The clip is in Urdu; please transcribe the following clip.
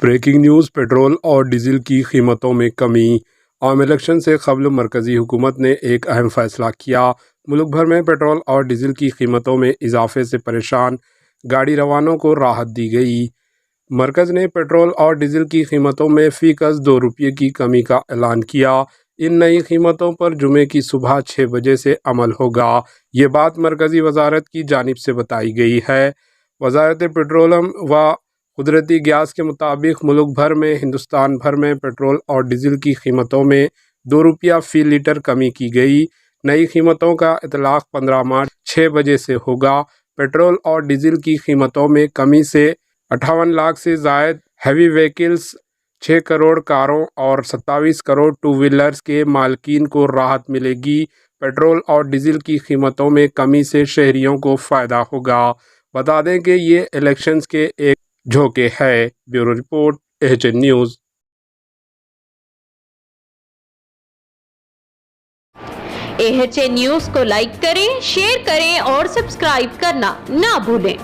بریکنگ نیوز، پیٹرول اور ڈیزل کی قیمتوں میں کمی۔ عام الیکشن سے قبل مرکزی حکومت نے ایک اہم فیصلہ کیا۔ ملک بھر میں پیٹرول اور ڈیزل کی قیمتوں میں اضافے سے پریشان گاڑی روانوں کو راحت دی گئی۔ مرکز نے پیٹرول اور ڈیزل کی قیمتوں میں فی گز 2 روپے کی کمی کا اعلان کیا۔ ان نئی قیمتوں پر جمعے کی صبح 6 بجے سے عمل ہوگا۔ یہ بات مرکزی وزارت کی جانب سے بتائی گئی ہے۔ وزارت پیٹرولیم و قدرتی گیس کے مطابق ملک بھر میں ہندوستان بھر میں پیٹرول اور ڈیزل کی قیمتوں میں 2 روپیہ فی لیٹر کمی کی گئی۔ نئی قیمتوں کا اطلاق 15 مارچ 6 بجے سے ہوگا۔ پیٹرول اور ڈیزل کی قیمتوں میں کمی سے 58 لاکھ سے زائد ہیوی وہیکلز، 6 کروڑ کاروں اور 27 کروڑ ٹو ویلرز کے مالکین کو راحت ملے گی۔ پیٹرول اور ڈیزل کی قیمتوں میں کمی سے شہریوں کو فائدہ ہوگا۔ بتا دیں کہ یہ الیکشنز کے ایک جھونکے ہے۔ Bureau report, AHN news. AHN news کو لائک کریں، شیئر کریں اور سبسکرائب کرنا نہ بھولیں۔